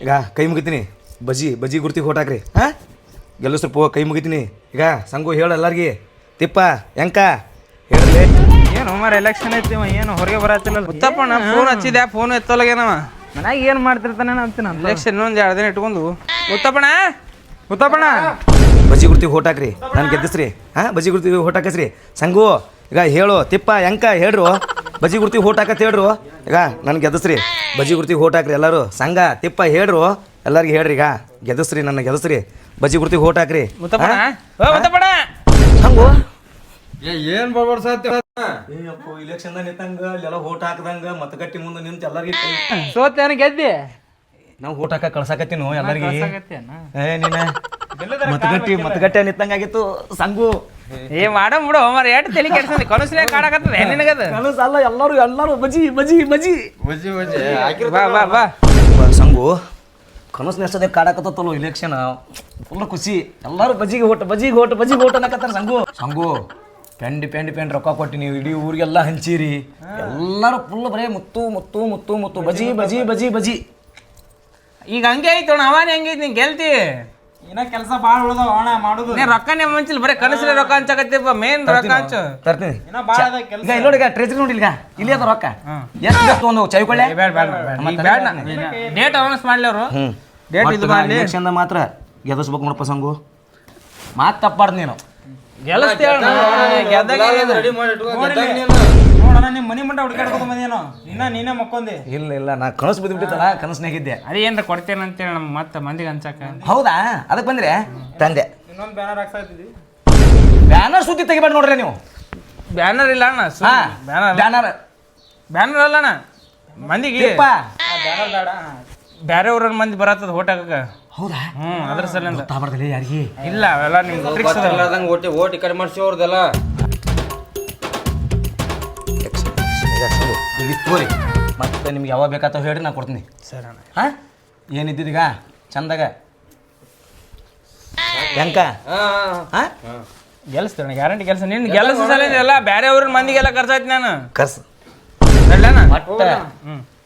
ಈಗ ಕೈ ಮುಗಿತೀನಿ ಬಜಿ ಗುರ್ತಿಗೆ ಹೊಟ್ಟಾಕ್ರಿ ಹಾಂ ಗೆಲ್ಲಿಸ್ರು ಕೈ ಮುಗಿತೀನಿ ಈಗ ಸಂಗು ಹೇಳು ಎಲ್ಲರಿಗೆ ತಿಪ್ಪ ಎಂಕ ಹೇಳಲಿ ಏನು ಮಾರ ಎಲೆಕ್ಷನ್ ಐತಿ ಏನು ಹೊರಗೆ ಬರತ್ತಿಲ್ಲ ಗೊತ್ತಪ್ಪಣ್ಣ ಫೋನ್ ಹಚ್ಚಿದ್ಯಾ ಫೋನ್ ಎತ್ತಲಾಗೇನವ ಮನ್ಯಾಗ ಏನು ಮಾಡ್ತಿರ್ತಾನೆ ಅಂತೀನಿ ಎಲೆಕ್ಷನ್ ಇನ್ನೊಂದು 2 ದಿನ ಇಟ್ಕೊಂಡು ಗೊತ್ತಪ್ಪಣ ಬಜಿ ಗುರ್ತಿಗೆ ಹೊಟ್ಟಾಕ್ರಿ ನಾನು ಗೆದ್ದಿಸ್ರಿ ಹಾಂ ಬಜಿ ಗುರ್ತಿಗೆ ಹೊಟ್ಟಾಕಸ್ರಿ ಸಂಗು ಈಗ ಹೇಳು ತಿಪ್ಪ ಎಂಕ ಹೇಳ್ರು ಬಜಿ ಗುರ್ತಿಗೆ ಹೊಟ್ಟಾಕತ್ ಹೇಳ್ರು ಈಗ ನಾನು ಗೆದ್ದಿಸ್ರಿ ಬಜಿ ಗುರ್ತಿಗೆ ಹೊಟ್ಟಾಕ್ರಿ ಎಲ್ಲರೂ ಸಂಘ ತಿಪ್ಪ ಹೇಳ್ರು ಎಲ್ಲರಿಗೆ ಹೇಳ್ರಿ ಈಗ ಗೆದ್ದಿಸ್ರಿ ನನ್ನ ಗೆದ್ದಿಸ್ರಿ ಬಜಿ ಗುರ್ತಿಗೆ ಹೊಟ್ಟಾಕ್ರಿ ಸಂಗು ಏನ್ ಬಡ್ಬಡ್ಸತ್ತಿ ಏಯಪ್ಪ ಇಲೆಕ್ಷನ್ ನಿಂತಂಗ ಅಲ್ಲೆಲ್ಲ ಓಟ್ ಹಾಕದಂಗ ಮತಗಟ್ಟಿ ಮುಂದೆ ನಿಂತು ಎಲ್ಲರಿಗೆ ಸೋತೇನ ಗೆದ್ದಿ ನಾವು ಓಟ್ ಹಾಕ ಕಳ್ಸಾಕತ್ತೀನು ಎಲ್ಲರಿಗೆ ಏ ನೀನ ಮತಗಟ್ಟೆ ನಿಂತಂಗ ಆಗಿತ್ತು ಸಂಗು ಏ ಮಾಡ ಬಿಡು ಮರ ಎಷ್ಟು ತಲೆ ಕೆಡ್ಸಂದಿ ಕನಸಿನಾಗ ಕಾಡಕತ್ತದ ನಿನಗದ ಕನಸು ಅಲ್ಲ ಎಲ್ಲರೂ ಬಜಿ ಬಜಿ ಬಜಿ ಬಜ್ಜಿ ಬಾ ಸಂಗು ಕನಸು ಎಷ್ಟದೇ ಕಾಡಕತ್ತಲ್ಲೋ ಇಲೆಕ್ಷನ್ ಫುಲ್ ಖುಷಿ ಎಲ್ಲರೂ ಬಜಿಗೆ ಓಟ್ ಅನ್ನಕತ್ತಾರ ಸಂಗು ಪೆಂಡ್ ರೊಕ್ಕ ಕೊಟ್ಟು ನೀವು ಇಡೀ ಊರಿಗೆಲ್ಲ ಹಂಚಿರಿ ಎಲ್ಲರೂ ಫುಲ್ ಬರೇ ಮುತ್ತು ಬಜಿ ಈಗ ಹಂಗೆ ಐತೋಣ ಅವಾನೇ ಹಂಗೈತಿ ನೀನ್ ಗೆಲ್ತಿ ಇನ್ನ ಕೆಲಸ ಭಾಳ ಉಳ್ದಾವ ಅಣ್ಣ ಮಾಡುದು ನೀ ರೊಕ್ಕನೇ ಮಂಚಿಲ್ಲ ಬರೀ ಕನಸಿನ ರೊಕ್ಕ ಹಂಚಕತ್ತಿಪ್ಪ ಮೇನ್ ರೊಕ್ಕ ಹಂಚು ತರ್ತೀನಿ ಇನ್ನ ಭಾಳ ಅದ ಕೆಲಸ ಈಗ ನೋಡಿ ಟ್ರೆಜರಿ ನೋಡಿ ಈಗ ಇಲ್ಲಿ ಅದ ರೊಕ್ಕ ಎಷ್ಟು ತೊಗೊಂಡು ಚೈಕೊಳ್ಳೆ ಡೇಟ್ ಅನೌನ್ಸ್ ಮಾಡ್ಲಿ ಅವರು ಡೇಟ್ ಇದು ಮಾಡ್ಲಿ ಇಲೆಕ್ಷನ್ ಮಾತ್ರ ಗೆಲ್ಲಿಸ್ಬೇಕು ನೋಡಪ್ಪ ಸಂಗು ಮಾತು ತಪ್ಪಾರ್ದು ನೀನು ರೆಡಿ ಮಾಡಿ ನೋಡಣ ನಿಮ್ ಮನಿ ಮಂಟ ಹುಡುಕಾಡ್ಕೊತ ಬಂದೇನೋ ನೀನೇ ಮಕ್ಕೊಂದಿ ಇಲ್ಲ ನಾ ಕನಸು ಬಿದ್ದುಬಿಟ್ಟಿತ್ತಲ್ಲ ಕನಸ್ನಾಗಿದ್ದೆ ಅದೇ ಏನ್ರ ಕೊಡ್ತೇನೆ ಅಂತೇಳಿ ನಮ್ಮ ಮತ್ತೆ ಮಂದಿಗೆ ಹಂಚಾಕ ಹೌದಾ ಅದಕ್ಕೆ ಬಂದ್ರೆ ತಂದೆ ಇನ್ನೊಂದು ಬ್ಯಾನರ್ ಹಾಕ್ತಾ ಇದ್ದೀವಿ ಬ್ಯಾನರ್ ಸುದ್ದಿ ತೆಗಿಬೇಡ ನೋಡ್ರಿ ನೀವು ಬ್ಯಾನರ್ ಇಲ್ಲ ಅಣ್ಣ ಬ್ಯಾನರ್ ಅಲ್ಲ ಅಣ್ಣ ಮಂದಿಗೆ ಬ್ಯಾನರ್ ಬೇಡ ಬೇರೆ ಊರನ್ನ ಮಂದಿ ಬರತ್ತದ ಓಟ್ ಹಾಕಕ ಹೌದಾ ಅದ್ರ ಸಲಿಂದ ಗೊತ್ತಾಗ್ಬಾರ್ದಲ್ಲಿ ಯಾರಿಗೆ ಇಲ್ಲ ಅವೆಲ್ಲ ನಿಮ್ಗೆ ಓಟಿ ಕಡಿಮೆ ಮಾಡಿಸಿ ಅವ್ರದೆಲ್ಲ ತೋರಿ ಮತ್ತೆ ನಿಮ್ಗೆ ಯಾವಾಗ ಬೇಕಾತ ಹೇಳ್ರಿ ನಾ ಕೊಡ್ತೀನಿ ಸರಿ ಅಣ್ಣ ಹಾಂ ಏನಿದ್ದೀಗ ಚಂದಾಗ ಹೆಂಕ ಹಾಂ ಗೆಲ್ಸ್ತೇನೆ ಗ್ಯಾರಂಟಿ ಕೆಲಸ ನಿನ್ನ ಗೆಲ್ಸ ಸಲಿಂದ ಎಲ್ಲ ಬೇರೆ ಊರಿನ ಮಂದಿಗೆಲ್ಲ ಖರ್ಚಾಯ್ತು ನಾನು ಕರ್ಸು ಹೇಳಣ್ಣ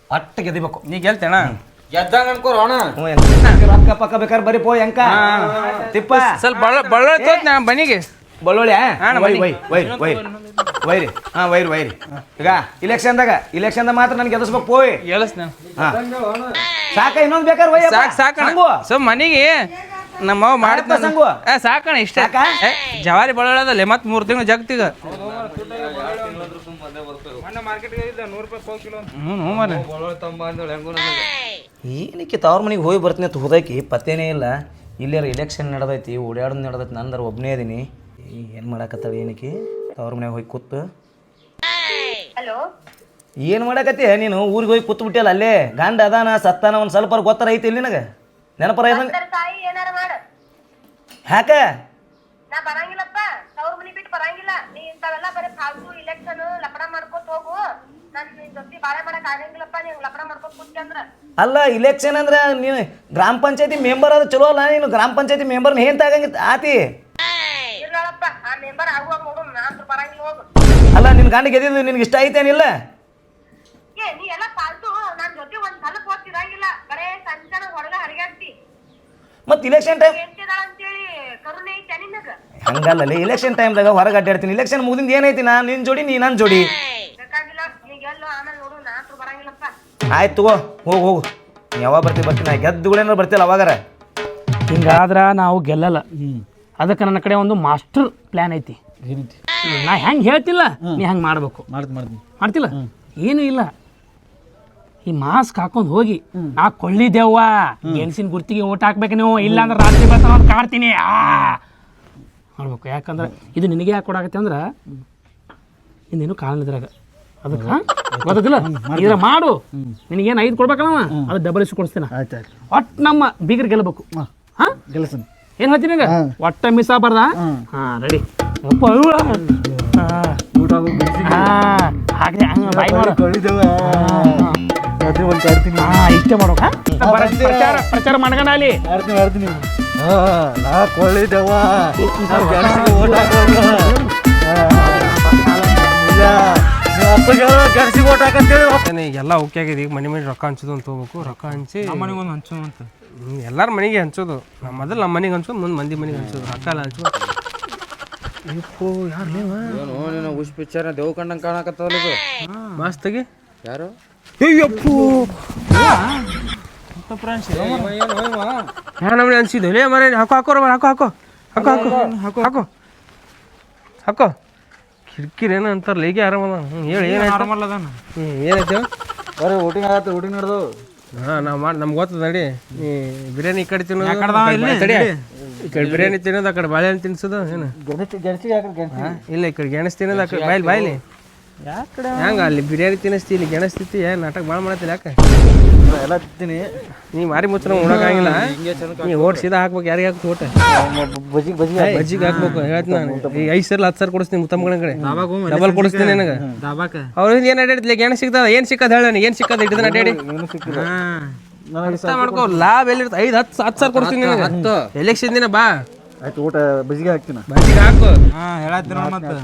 ಒಟ್ಟು ಗೆದಿಬೇಕು ನೀ ಗೆಲ್ತೇಣ ಗೆದ್ದಂಗ ಅನ್ಕೋರ ಅಣ್ಣ ರೊಕ್ಕ ಪಕ್ಕ ಬೇಕಾದ್ರೆ ಬರೀ ಪೋ ಹೆಂಕ ತಿಪ್ಪ ಸ್ವಲ್ಪ ಬಳ್ಳೊಳ್ಳಿ ತೋತ್ ನಾ ಬನಿಗೆ ಬಳ್ಳೊಳ್ಳಿ ವೈರಿ ಹಾಂ ವೈರಿ ಈಗ ಇಲೆಕ್ಷನ್ದಾಗ ಮಾತ್ರ ನನಗೆ ಗೆದಿಸ್ಬೇಕು ಪೋಯ್ ಗೆಲ್ಸ್ತೇನೆ ಸಾಕ ಇನ್ನೊಂದು ಬೇಕಾದ್ರೆ ಸಾಕಣ ಸೊ ಮನಿಗೆ ನಮ್ಮ ಮಾಡ್ತ ಸಂಗು ಸಾಕಣ ಇಷ್ಟ ಜವಾರಿ ಬಳ್ಳೊಳ್ಳದಲ್ಲೇ ಮತ್ತೆ 3 ತಿಂಗಳು ಜಗತ್ತಿಗ ಏನಕ್ಕೆ ತವ್ರ ಮನೆಗೆ ಹೋಗಿ ಬರ್ತೀನಿ ಅಂತ ಹೋದಕ್ಕೆ ಪತ್ತೇನೇ ಇಲ್ಲ ಇಲ್ಲಾರ ಇಲೆಕ್ಷನ್ ನಡೆದೈತಿ ಓಡಾಡೋದು ನಡೆದೈತಿ ನಂದರ ಒಬ್ಬನೇ ಅದೀನಿ ಏನು ಮಾಡಾಕತ್ತಾಳ ಏನಕ್ಕೆ ತವ್ರ ಮನೆಗೆ ಹೋಗಿ ಕೂತು ಏನು ಮಾಡಾಕತ್ತಿ ನೀನು ಊರಿಗೆ ಹೋಗಿ ಕೂತು ಬಿಟ್ಟಿಯಲ್ಲ ಅಲ್ಲೇ ಗಂಡ ಅದಾನ ಸತ್ತಾನ ಒಂದು ಸ್ವಲ್ಪ ಗೊತ್ತರ ಐತಿ ಇಲ್ಲಿ ನನಗೆ ನೆನಪರ ಯಾಕ ನಾ ಬರಂಗಿಲ್ಲಪ್ಪ ತವ್ರ ಮನಿ ಬಿಟ್ಟು ಬರಂಗಿಲ್ಲ ನೀ ಇಂಥವೆಲ್ಲ ಬರೀ ಫಾಲ್ತು ಇಲೆಕ್ಷನ್ ಲಪಡ ಮಾಡ್ಕೊತ ಹೋಗು ನನ್ ನಿನ್ ಜೊತೆ ಬಾಳೆ ಮಾಡಕ್ ಆಗಂಗಿಲ್ಲಪ್ಪ ನೀವ್ ಲಪಡ ಮಾಡ್ಕೊತ ಕೂತಿ ಅಂದ್ರ ಅಲ್ಲ ಇಲೆಕ್ಷನ್ ಅಂದ್ರೆ ನೀನು ಗ್ರಾಮ ಪಂಚಾಯತಿ ಮೆಂಬರ್ ಅದು ಚಲೋ ಅಲ್ಲ ನೀನು ಗ್ರಾಮ ಪಂಚಾಯತಿ ಮೆಂಬರ್ನ ಏನ್ ತಗಂಗಿತ್ತು ಆತಿ ಇರ್ಲಪ್ಪ ಆ ಮೆಂಬರ್ ಆಗುವಾಗ ನೋಡು ನಾನ್ ಬರಂಗಿಲ್ಲ ಹೋಗು ಅಲ್ಲ ನಿನ್ ಗಂಡ ಗೆದ್ದಿದ್ದು ನಿನ್ಗೆ ಇಷ್ಟ ಐತೇನಿಲ್ಲ ಏ ನೀ ಎಲ್ಲ ಫಾಲ್ತು ನನ್ ಜೊತೆ ಒಂದ್ ಸ್ವಲ್ಪ ಹೊತ್ತಿರಂಗಿಲ್ಲ ಬರೇ ಸಂಜಾನ ಹೊರಗ ಹರಿಗಾಡ್ತಿ ಮತ್ತೆ ಇಲೆಕ್ಷನ್ ಟೈಮ್ ಎಂತಿದಾಳ ಅಂತೇಳಿ ಕರುಣೆ ಐತೆ ನಿನಗ ಹಂಗಲ್ಲ ಇಲೆಕ್ಷನ್ ಟೈಮ್ದಾಗ ಹೊರಗೆ ಅಡ್ಡಾಡ್ತೀನಿ ಇಲೆಕ್ಷನ್ ಮುಗಿದಿಂದ ಏನೈತಿ ನಾ ನಿನ್ ಜೋಡಿ ನೀ ನನ್ನ ಜೋಡಿ ಬೇಕಾಗಿಲ್ಲ ನೀ ಗೆಲ್ಲು ಆಮೇಲೆ ನೋಡು ನಾನ್ ಬರಂಗಿಲ್ಲಪ್ಪ ಆಯ್ತು ತಗೋ ಹೋಗು ನೀ ಯಾವಾಗ ಬರ್ತೀನಿ ನಾ ಗೆದ್ದುಗಳೇನಾರು ಬರ್ತಿಲ್ಲ ಅವಾಗಾರ ಹಿಂಗಾದ್ರೆ ನಾವು ಗೆಲ್ಲಲ್ಲ ಅದಕ್ಕೆ ನನ್ನ ಕಡೆ ಒಂದು ಮಾಸ್ಟರ್ ಪ್ಲ್ಯಾನ್ ಐತಿ ನಾ ಹೆಂಗೆ ಹೇಳ್ತಿಲ್ಲ ನೀ ಹಂಗೆ ಮಾಡಬೇಕು ಮಾಡ್ತಿಲ್ಲ ಏನೂ ಇಲ್ಲ ಈ ಮಾಸ್ಕ್ ಹಾಕೊಂಡು ಹೋಗಿ ನಾ ಕೊಳ್ಳಿದ್ದೇವ್ವ ಗೆಲ್ಸಿನ ಗುರ್ತಿಗೆ ಓಟ್ ಹಾಕ್ಬೇಕು ನೀವು ಇಲ್ಲಾಂದ್ರೆ ರಾತ್ರಿ ಬರ್ತಾನ ಅಂತ ಕಾಡ್ತೀನಿ ಮಾಡ್ಬೇಕು ಯಾಕಂದ್ರೆ ಇದು ನಿನಗೆ ಯಾಕೆ ಕೊಡಾಕತ್ತೆ ಅಂದ್ರೆ ಇನ್ನೇನು ಕಾಣಲಿದ್ರಾಗ ಅದಕ್ಕೆ ಗೊತ್ತಿಲ್ಲ ಇದ್ರ ಮಾಡು ನಿನಗೇನು 5 ಕೊಡ್ಬೇಕಲ್ಲ ಅದು ಡಬಲ್ ಇಷ್ಟು ಕೊಡಿಸ್ತೀನಿ ಒಟ್ಟು ನಮ್ಮ ಬೀಗರ್ ಗೆಲ್ಲಬೇಕು ಹಾಂ ಗೆಲ್ಸನ್ ಏನು ಹೇಳ್ತೀನಿ ಈಗ ಒಟ್ಟ ಮಿಸ್ ಆಗ್ಬಾರ್ದ ಹಾಂ ರೆಡಿ ಹಾಗೆ ಬಾಯ್ ಮಾಡು ಇಷ್ಟೇ ಮಾಡೋಕ ಪ್ರಚಾರ ಮಾಡ್ಕೊಂಡ ಅಲ್ಲಿ ಮಾಡ್ತೀನಿ ನಾ ಕೊಳ್ಳಿದ್ದವ ಗರ್ಸಿಗೆ ಓಟ್ ಹಾಕಂತೇಳಿ ಈಗೆಲ್ಲ ಓಕೆ ಆಗಿದೆ. ಈಗ ಮನೆ ರೊಕ್ಕ ಹಂಚೋದು ಅಂತ ಹೋಗ್ಬೇಕು. ರೊಕ್ಕ ಹಂಚಿ ಮನೆಗೆ ಒಂದು ಹಂಚು ಅಂತ ಎಲ್ಲಾರ ಮನೆಗೆ ಹಂಚೋದು. ಮೊದಲು ನಮ್ಮ ಮನೆಗೆ ಹಂಚೋದು, ಮುಂದೆ ಮಂದಿ ಮನೆಗೆ ಹಂಚೋದು. ರೊಕ್ಕ ಎಲ್ಲ ಹಂಚೋದು. ಅಯ್ಯಪ್ಪೋ ಯಾರು ನೀವ? ಏನು ನೀನು ಉಷ್ ಪಿಕ್ಚರ್ ದೇವ್ ಕಂಡಂಗೆ ಕಾಣಕತ್ತವಲ್ಲ ಇದು. ಮಸ್ತಾಗಿ ಯಾರು? ಅಯ್ಯಪ್ಪೋ ಯಾರು ನಮ್ಮನೆ ಅನ್ಸಿದ್ದು ಲೇ ಮರ. ಹಾಕೋ ಹಾಕೋರ ಹಾಕೋ ಹಾಕೋ ಹಾಕೋ ಹಾಕೋ ಹಾಕೋ ಹಾಕೋ. ಕಿರಿಕಿರೇನು ಅಂತಾರಲ್ಲ ಈಗ ಆರಾಮದ. ಹೇಳಿ ಏನಾಯ್ತು? ನಾರ್ಮಲ್ ಅದಾನ. ಏನಾಯ್ತು? ಬರೀ ಊಟಿಂಗ್ ಆಗತ್ತೆ, ಊಟಿಂಗ್ ನಡೆದು. ಹಾಂ ನಾವು ಮಾಡಿ ನಮ್ಗೆ ಗೊತ್ತದ ನಡಿ. ನೀ ಬಿರಿಯಾನಿ ಈ ಕಡೆ ತಿನ್ನೋದು, ತಡಿ. ಈ ಕಡೆ ಬಿರಿಯಾನಿ ತಿನ್ನೋದು, ಆ ಕಡೆ ಬಾಳೆಹಣ್ಣು ತಿನ್ಸೋದು ಏನು? ಇಲ್ಲ ಈ ಕಡೆ ಗೆಣಸ್ ತಿನ್ನೋದು, ಆ ಕಡೆ ಬಾಯ್ಲಿ ಯಾಕಡೆ ಹೆಂಗ ಅಲ್ಲಿ ಬಿರಿಯಾನಿ ತಿನ್ನಿಸ್ತಿ, ಇಲ್ಲಿ ಗೆಣಸ್ತಿತ್ತಿ. ಏನು ನಾಟಕ ಭಾಳ ಮಾಡತ್ತಿಲ್ಲ ಯಾಕೆ? ಎಲ್ಲ ತಿಂತೀನಿ. ನೀ ಮಾರಿ ಮುಚ್ಚ ಉಣೋಕ್ಕಾಗಿಲ್ಲ. ನೀ ಓಟ್ ಸೀದಾ ಹಾಕ್ಬೇಕು. ಯಾರಿಗೆ ಹಾಕ್ತು ಓಟ? ಬಜ್ಜಿಗೆ ಹಾಕ್ಬೇಕು. ಹೇಳ್ತೀನಿ ನಾನು. ಈಗ 5 ಸಲ 10 ಸಲ ಕೊಡಿಸ್ತೀನಿ. ಮುತ್ತಮ್ಮಗಳ ಕಡೆ ಡಬಲ್ ಕೊಡಿಸ್ತೀನಿ ನನಗೆ. ಅವ್ರಿಂದ ಏನು ಅಡ್ಯಾಡಿದ್ಲಿ? ಏನು ಸಿಗ್ತದ? ಏನು ಸಿಕ್ಕದ ಹೇಳ ನನಗೆ. ಏನು ಸಿಕ್ಕದ ಇಟ್ಟಿದ್ದಾನೆ ಅಡ್ಯಾಡಿ ಮಾಡ್ಕೋ. ಲಾಭ ಎಲ್ಲಿರ್ತದೆ? 5 10 10 ಸಾವಿರ ಕೊಡಿಸ್ತೀನಿ ನಿನಗೆ. ಎಲೆಕ್ಷನ್ ದಿನ ಬಾ. ಆಯ್ತು, ಊಟ ಬಜ್ಜಿಗೆ ಹಾಕ್ತೀನಿ. ಬಜ್ಜಿಗೆ ಹಾಕು. ಹೇಳತ್ತೀರ ಮತ್ತೆ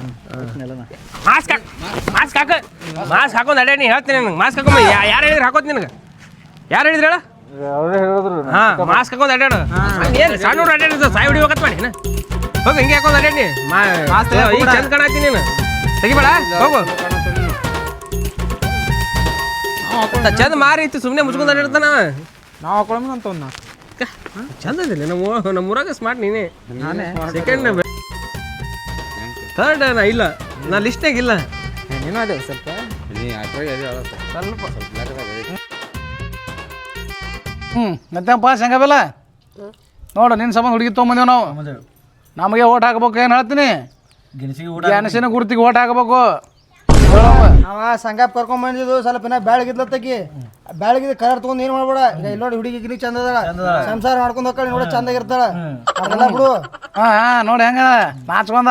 ಮಾಸ್ಕ್ ಹಾಕು. ಮಾಸ್ಕ್ ಹಾಕು. ಮಾಸ್ಕ್ ಹಾಕೊಂಡು ಅಡ್ಯಾಡಿ. ನೀ ಹೇಳ್ತೀನಿ ನನಗೆ. ಮಾಸ್ಕ್ ಹಾಕೊಂಬ. ಯಾರು ಹೇಳಿದ್ರೆ ಹಾಕೋದು ನಿನಗೆ? ಯಾರು ಹೇಳಿದ್ರು ಹೇಳ? ಅವರೇ ಹೇಳಿದ್ರು. ಹಾಂ ಮಾಸ್ಕ್ ಹಾಕೊಂಡು ಅಡ್ಯಾಡು. ಏನು ಸಣ್ಣ ಅಡ್ಯಾಡಿದ ಸಾಯಿ ಹೊಡಿಬೇಕತ್ ಮಾಡಿ ನೀನು. ಹೋಗಿ ಹಿಂಗೆ ಹಾಕೊಂಡು ಅಡ್ಯಾಡಿ. ಈಗ ಚಂದ ಕಾಣತ್ತೀನಿ ನೀನು. ತೆಗಿಬೇಡ ಹೋಗು. ಚಂದ ಮಾರಿ ಇತ್ತು. ಸುಮ್ಮನೆ ಮುಚ್ಕೊಂಡು ಅಡ್ಯಾಡ್ತಾನ. ನಾವು ಹಾಕೊಳ್ಳೋಣ ಅಂತ ಒಂದು ಚಂದ ಅದಿಲ್ಲ ನಮ್ಮ ಊರಾಗ ಸ್ಮಾರ್ಟ್ ನೀನೇ. ಸೆಕೆಂಡ್ ಥರ್ಡ್ ನಾ ಇಲ್ಲ. ನಾ ಲಿಸ್ಟ್ನಾಗ ಇಲ್ಲ. ನೀನು ಅದೇ ಸ್ವಲ್ಪ ಮತ್ತೇನಪ್ಪ ಶಂಗಬೆಲ್ಲ ನೋಡು, ನಿನ್ನ ಸಂಬಂಧ ಹುಡುಗಿ ತೊಗೊಂಬಂದೇವು ನಾವು. ನಮಗೆ ಓಟ್ ಹಾಕ್ಬೇಕು. ಏನು ಹೇಳ್ತೀನಿ? ಗೆಣಸಿನ ಗುರ್ತಿಗೆ ಓಟ್ ಹಾಕ್ಬೇಕು. ನಾವ ಸಂಗಾಪ್ ಕರ್ಕೊಂಡ್ ಬಂದಿದ್ದು ಸ್ವಲ್ಪ ಇನ್ನ ಬೆಳಗಿದ್ಲತ್ತಕಿ. ಬೆಳಗಿದ್ ಕಲರ್ ತಗೊಂಡ್ ಏನ್ ಮಾಡ್ಬೇಡ. ಈಗ ಇಲ್ಲಿ ನೋಡಿ ಹುಡುಗಿ ಗಿಲಿ ಚಂದ ಅದ, ಸಂಸಾರ ಮಾಡ್ಕೊಂಡ್ ಹೋಗ್ತಾಳ. ನೋಡಿ ಚಂದಾಗಿರ್ತಾಳ. ಅದೆಲ್ಲ ಬಿಡು. ಹಾಂ ಹಾಂ ನೋಡಿ ಹೆಂಗ ನಾಚ್ಕೊಂಡ.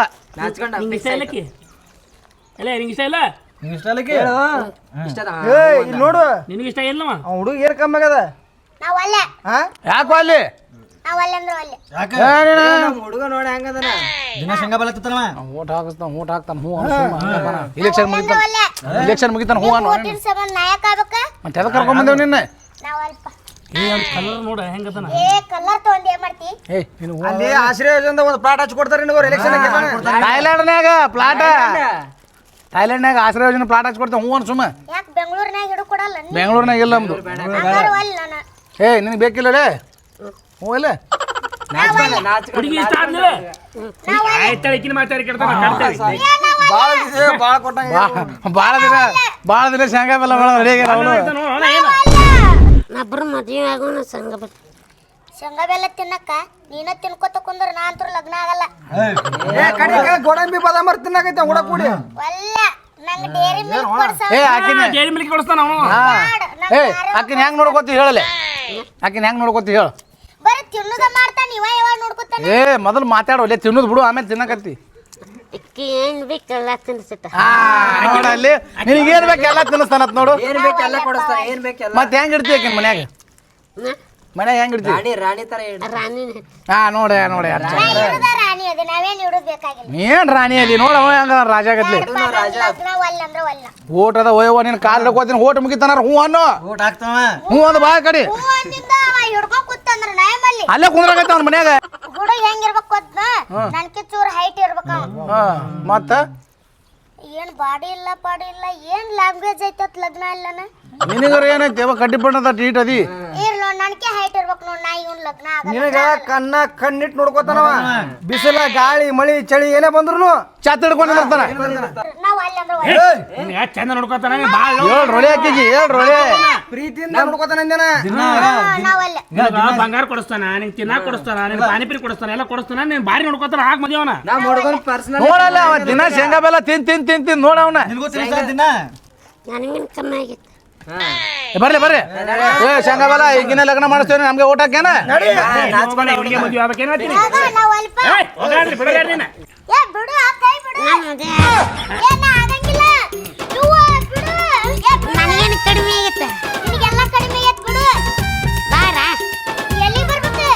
ಏ ಇಲ್ಲಿ ನೋಡು, ನಿನಗೆ ಇಷ್ಟ ಇಲ್ಲವ? ಅವ್ ಹುಡುಗ ಏನ್ ಕಮ್ಮಿ ಆಗದ. ಹಾ ಯಾಕೋ ಅಲ್ಲಿ ಹುಡುಗ ನೋಡಿ ಹೆಂಗದನ. ಓಟ್ ಹಾಕಿಸ್ತಾನ, ಓಟ್ ಹಾಕ್ತಾನ. ಹ್ಞೂ ಇಲೆಕ್ಷನ್ ಮುಗಿತಾನ, ಇಲೆಕ್ಷನ್ ಮುಗಿತಾನ. ಹ್ಞೂ ಅನ್ನೋ ಮತ್ತೆ ಎದಕ್ಕೆ ಕರ್ಕೊಂಬಂದೇವ್ ನಿನ್ನ? ಕಲರ್ ನೋಡ ಹೆಂಗದನ. ಏಯ್ ನೀನು ಅಲ್ಲಿ ಆಶ್ರಯದಿಂದ ಒಂದು ಪ್ಲಾಟ್ ಹಚ್ಚಿ ಕೊಡ್ತಾರೆ ನಿನಗೆ ಎಲೆಕ್ಷನ್. ಥೈಲ್ಯಾಂಡ್ನಾಗ ಪ್ಲಾಟ, ಥೈಲ್ಯಾಂಡ್ನಾಗ ಆಶ್ರಯ ಯೋಜನೆ ಪ್ಲಾಟ್ ಹಚ್ಚಿ ಕೊಡ್ತೇವೆ. ಹ್ಞೂ ಅನ್ ಸುಮ್ಮ. ಬೆಂಗಳೂರಿನಾಗ ಇಲ್ಲ ನಮ್ದು. ಏಯ್ ನಿನಗೆ ಬೇಕಿಲ್ಲ ಲೇ? ಹ್ಞೂ ಇಲ್ಲ. ಹುಡುಗಿ ಇಷ್ಟ ಆದ್ಮೇಲೆ ಆಯ್ತಾಳೆ ಈಕಿನ ಮಾತಾಡಿ ಕೆಡ್ತಾನ ಕಾಡ್ತೇವೆ. ಭಾಳ ದಿನ ಶೇಂಗಾ ಬೆಲ್ಲ ರೆಡಿ ಆಗ್ಯಾರ ಅವನು. ನಬ್ರು ಮದ್ವೆ ಆಗೋಣ ಶೇಂಗಾ ಬೆಲ್ಲ ತಿನ್ನಕ್ಕ. ನೀನ ತಿನ್ಕೋತ ಕುಂದ್ರ ನಾ ಅಂತೂ ಲಗ್ನ ಆಗಲ್ಲ. ಗೋಡಂಬಿ ಬಾದಾಮರ್ ತಿನ್ನಾಕೈತೆ ಹುಡ ಕೂಡಿ. ಒಲ್ಲ ನಂಗೆ ಡೇರಿ ಮಿಲ್ಕ್ ಕೊಡ್ಸ. ಏ ಆಕಿನ ಡೈರಿ ಮಿಲ್ಕ್ ಕೊಡಿಸ್ತಾನ ಅವನು. ಏ ಆಕಿನ ಹೆಂಗ್ ನೋಡ್ಕೋತಿ ಹೇಳಲೆ? ಆಕಿನ ಹೆಂಗ್ ನೋಡ್ಕೋತಿ ಹೇಳು? ಬರೀ ತಿನ್ನುದ ಮಾಡ್ತಾನ. ಇವ ಯಾವಾಗ ನೋಡ್ಕೊತಾನ? ಏ ಮೊದಲು ಮಾತಾಡೋಲ್ಲ, ತಿನ್ನೋದು ಬಿಡು, ಆಮೇಲೆ ತಿನ್ನಕತ್ತಿ. ಇಕ್ಕಿ ಏನ್ ಬೇಕಲ್ಲ ತಿನ್ಸಿತ್ತ. ನೋಡಲ್ಲಿ ನಿನಗೇನ್ ಬೇಕು ಎಲ್ಲ ತಿನ್ನಿಸ್ತಾನತ್ ನೋಡು. ಏನ್ ಬೇಕೆಲ್ಲ ಕೊಡಿಸ್ತಾನ. ಏನ್ ಬೇಕೆಲ್ಲ. ಮತ್ತೆ ಹೆಂಗ್ ಇಡ್ತಿ ಆಕಿನ ಮನ್ಯಾಗ? ಮನ್ಯಾಗ ಹೆಂಗ್ ಇಡ್ತಿ? ರಾಣಿ ತರ ರಾಣಿನ ಹಾ ನೋಡಿ ನೋಡಿ. ಇಡುದ ರಾಣಿ ಅದ. ನಾವೇನ್ ಇಡುದ್ ಬೇಕಾಗಿಲ್ಲ. ಏನ್ ರಾಣಿ ಅಲ್ಲಿ ನೋಡವ ಹೆಂಗ ರಾಜ ಆಗತ್ಲಿ. ಲಗ್ನ ಒಲ್ಲ ಅಂದ್ರ ಒಲ್ಲ. ಓಟ್ ಅದ ಒಯ್ಯವ ನಿನ್ ಕಾಲ್ ಹಿಡ್ಕೋತೀನಿ. ಓಟ್ ಮುಗಿತಾನ ಹ್ಞೂ ಅನ್ನೋ. ಊಟ ಹಾಕ್ತಾವ. ಹ್ಞೂ ಅಂದ್ ಬಾ ಕಡಿ. ಹೂ ಅಂದಿದ್ದ ಅವ ಹಿಡ್ಕೊಂಡ್ ಕೂತಂದ್ರ ನಾಯಮಲ್ಲಿ ಅಲ್ಲೇ ಕುಂದ್ರಾಗತ್ತ ಅವ್ನ ಮನ್ಯಾಗ. ಹುಡುಗ ಹೆಂಗಿರ್ಬೇಕು ಗೊತ್ತ? ನನ್ಕಿ ಚೂರ್ ಹೈಟ್ ಇರ್ಬೇಕ. ಹಾ ಮತ್ತ ಏನ್ ಬಾಡಿ ಇಲ್ಲ ಪಾಡಿ ಇಲ್ಲ. ಏನ್ ಲ್ಯಾಂಗ್ವೇಜ್ ಐತತ್ ಲಗ್ನ ಇಲ್ಲನ. ನಿನಗರ ಏನೈತಿ ಕಡ್ಡಿ ಬಣ್ಣದ ಟೀಟ್ ಅದಿ. ಇರ್ಲೋ ನನ್ಕೆ ಹೈಟ್ ಇರ್ಬೇಕು ನೋಡ್. ನಾ ಇವ್ನ ಲಗ್ನ ಆಗಲ್ಲ. ನಿನಗ ಕಣ್ಣಿಟ್ಟು ನೋಡ್ಕೋತಾನವ. ಬಿಸಿಲ ಗಾಳಿ ಮಳಿ ಚಳಿ ಏನೇ ಬಂದ್ರು ಚಾತ್ ಹಿಡ್ಕೊಂಡಿರ್ತಾನ. ನಾವ್ ಅಲ್ಲಿ ಅಂದ್ರ ಒಳ್ಳೆ. ಯಾಕೆ ಚಂದ ನೋಡ್ಕೊತಾನ ಭಾಳ. ಹೇಳ್ ರೊಳೆ ಹಾಕಿಗಿ, ಹೇಳ್ ರೊಳೆ. ಪ್ರೀತಿಯಿಂದ ನೋಡ್ಕೋತಾನ ಅಂದೇನ. ನಾವ್ ಅಲ್ಲ. ಬಂಗಾರ ಕೊಡಿಸ್ತಾನ, ನಿಂಗೆ ತಿನ್ನಾಕ ಕೊಡಿಸ್ತಾನ, ನಿನ್ ಪಾನಿಪುರಿ ಕೊಡಿಸ್ತಾನ, ಎಲ್ಲ ಕೊಡಿಸ್ತಾನ. ನೀನ್ ಬಾರಿ ನೋಡ್ಕೊತಾನ. ಹಾಕ್ ಮದ್ಯವನ ನೋಡಲ್ಲ ಅವ ದಿನ ಶೇಂಗಾ ಬೆಲ್ಲ ತಿನ್ ತಿನ್ ತಿನ್ ತಿನ್ ನೋಡ ಅವನ. ನನಗೇನ್ ಕಮ್ಮಿ ಆಗಿತ್ತು. ಬರ್ರಿ ಬರ್ರಿ. ಏ ಶೇಂಗಾ ಬೆಲ್ಲ ಈಗಿನ ಲಗ್ನ ಮಾಡಿಸ್ತೇನೆ, ನಮ್ಗೆ ಊಟ ಹಾಕ್ಯಾನ. ಹುಡುಗಿ ಮದ್ವೆ ಆಗ್ಬೇಕೇನ್ ಹೇಳ್ತೀನಿ? ನಾವ್ ಅಲ್ಪ. ಹೋಗ್ರಿ ಬಿಡಗಾಡ್ರಿ ನಾ. ಏ ಬಿಡು ಆ ಕೈ ಬಿಡು. ಏನ ಆಗಂಗಿಲ್ಲ. ಇವ್ವ ಬಿಡು. ನನಗೇನು ಕಡಿಮೆ ಆಗೈತೆ? ನಿನಗೆಲ್ಲ ಕಡಿಮೆ ಆಗೈತೆ ಬಿಡು. ಬಾರ ಎಲ್ಲಿ ಬರ್ಬೇಕು?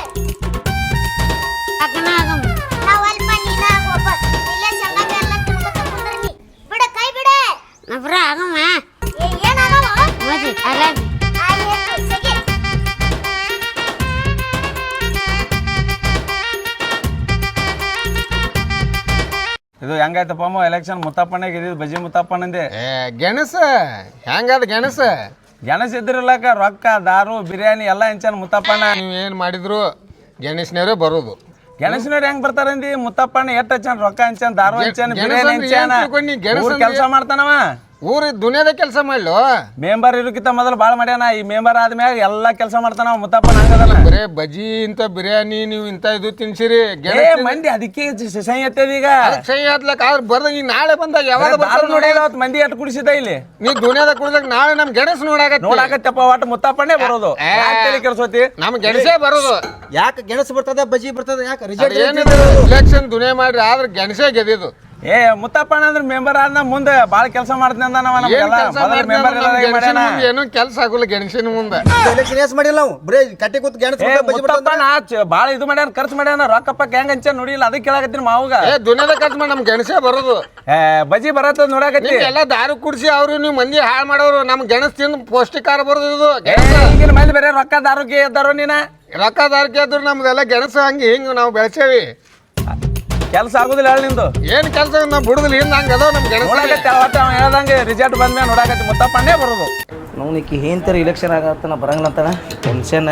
ಅಗ್ನ ಆಗಮ್. ನಾವ್ ಅಲ್ಪ ನೀನ ಒಬ್ಬ ಇಲ್ಲೇ ಸಂಗ ಬೆಲ್ಲ ತಿನ್ಕೊತ ಕುಂದ್ರಿ. ಬಿಡ ಕೈ ಬಿಡ. ನಬ್ರ ಹೆಂಗಾಯ್ತಪ್ಪ ಎಲೆಕ್ಷನ್ ಮುತ್ತಪ್ಪಣ್ಣ ಗೆದ್ದಿದ್ದು ಬಜಿ ಮುತ್ತಪ್ಪಣ್ಣಂದೆ ಗೆಣಸ ಹೆಂಗದ ಗೆಣಸ ಗೆಣಸ್ ಇದ್ರಿಲ್ಲಕ ರೊಕ್ಕ ದಾರು ಬಿರಿಯಾನಿ ಎಲ್ಲ ಹೆಂಚಾನ ಮುತ್ತಪ್ಪಣ್ಣ. ನೀವೇನು ಮಾಡಿದ್ರು ಗೆಣಸ್ನವರೇ ಬರೋದು. ಗೆಣಸಿನವ್ರು ಹೆಂಗ್ ಬರ್ತಾರಂದಿ ಮುತ್ತಪ್ಪಣ್ಣ ಎಷ್ಟ್ ಹಚ್ಚಾನ ರೊಕ್ಕ ಹಂಚಾನ ದಾರು ಹಂಚಾನ ಗೆಣಸ್ ಬಿರಿಯಾನಿ ಅಂದ್ರೆ ಹಂಚಾನ ಏನ್ ತಿಳ್ಕೊಂಡಿ? ಗೆಣಸ್ ಅಂದ್ರೆ ಕೆಲಸ ಮಾಡ್ತಾನವ. ಊರಿ ದುನಿಯಾದ ಕೆಲಸ ಮಾಡ್ಲು ಮೆಂಬರ್ ಇರೋಕ್ಕಿಂತ ಮೊದಲು ಭಾಳ ಮಾಡ್ಯಾನ. ಈ ಮೆಂಬರ್ ಆದ್ಮ್ಯಾಗ ಎಲ್ಲಾ ಕೆಲಸ ಮಾಡ್ತಾನ ಮುತ್ತಪ್ಪಣ್ಣ. ಹಂಗದನ ಬರೇ ಬಜಿ ಇಂತ ಬಿರಿಯಾನಿ ನೀವು ಇಂತ ಇದು ತಿನ್ಸಿರಿ ಮಂದಿ ಅದಕ್ಕೆ ಸಹಿ ಎತ್ತದ ಈಗ ಸಹಿ ಹಾಕ್ಲಕ್ ಆದ್ರೆ ಬರ್ದ ಈಗ ನಾಳೆ ಬಂದಾಗ ಯಾವಾಗ ದಾರು ನೋಡಿಲ್ಲ ಅವತ್ತು ಮಂದಿ ಎಟ್ ಕುಡಿಸಿದ ಇಲ್ಲಿ ನೀ ದುನಿಯಾದ ಕುಡ್ದಾಗ ನಾಳೆ ನಮ್ ಗೆಣಸ್ ನೋಡಾಕತ್ತಪ್ಪ ಒಟ್ಟು ಮುತ್ತಪ್ಪಣ್ಣೆ ಬರೋದು. ಕೆಲ್ಸೋತಿ ನಮ್ ಗೆಣಸೇ ಬರೋದು. ಯಾಕೆ ಗೆಣಸು ಬರ್ತದ ಬಜ್ಜಿ ಬರ್ತದ ಯಾಕೆ ರಿಜಲ್ಟ್ ಏನಿದೆ ಇಲೆಕ್ಷನ್ ದುನಿಯಾ ಮಾಡ್ರಿ ಆದ್ರೆ ಗೆಣಸೇ ಗೆದ್ದಿದ್ದು. ಮುತ್ತಪ್ಪಣ್ಣ ಅಂದ್ರೆ ಮೆಂಬರ್ ಆದ್ನ ಮುಂದೆ ಬಾಳ ಕೆಲಸ ಮಾಡ್ತೀನಿ ಅಂದ ನಾವ ಏನು ಕೆಲಸ ಆಗೋಲ್ಲ ಗೆಣಸಿನ ಮುಂದೆ. ಎಲೆಕ್ಷನ್ ಎಸ್ ಮಾಡಿಲ್ಲ ನಾವು ಬರೀ ಕಟ್ಟಿ ಕೂತ್ ಗೆಣಸು ಬಜ್ಜಿ ಮುತ್ತಪ್ಪಣ್ಣ ಬಾಳ ಇದು ಮಾಡ್ಯಾನ ಖರ್ಚು ಮಾಡ್ಯಾನ ರೊಕ್ಕಪ್ಪ ಹೆಂಗ್ ಹಂಚ ನೋಡಿಲ್ಲ ಅದಕ್ಕೆ ಕೇಳಾಕತ್ತೀನಿ ಮಾವುಗ. ದುನಿಯಾದ ಖರ್ಚು ಮಾಡಿ ನಮ್ ಗೆಣಸೇ ಬರೋದು. ಬಜಿ ಬರತ್ತ ನೋಡಾಕತ್ತಿ ಎಲ್ಲ ದಾರು ಕುಡಿಸಿ ಅವ್ರು ನೀವು ಮಂದಿ ಹಾಳು ಮಾಡೋರು. ನಮ್ ಗೆಣಸ್ ತಿಂದು ಪೌಷ್ಟಿಕಾರ ಬರೋದು ಇದು. ಈಗಿನ ಮಂದಿ ಬೇರೆ ರೊಕ್ಕ ದಾರುಗೆ ಎದ್ದಾರೋ ನೀನ ರೊಕ್ಕ ದಾರಿಗೆ ಇದ್ರು ನಮ್ದೆಲ್ಲ ಗೆಣಸು ಹಂಗೆ ಹಿಂಗ್ ನಾವು ಬೆಳೆಸೇವಿ. ಕೆಲಸ ಆಗುದಿಲ್ಲ ಹೇಳಿ ನಿಂದು ಏನ್ ಕೆಲಸ ನಾವು ಬಿಡುದಿಲ್ಲ ಹಿಂದ ಹಂಗ ಅದಾವ ನಮ್ ಗೆಣಸು. ಅವ ಹೇಳ್ದಂಗೆ ರಿಸಲ್ಟ್ ಬಂದ್ಮೇಲೆ ನೋಡಾಕತ್ತಿ ಮುತ್ತಪ್ಪಣ್ಣೆ ಬರೋದು. ನೋನಿಕ್ಕಿ ಏನ್ತರ ಇಲೆಕ್ಷನ್ ಆಗತ್ತ ನಾ ಬರಂಗಿಲ್ಲ ಅಂತಾನ ಟೆನ್ಷನ್.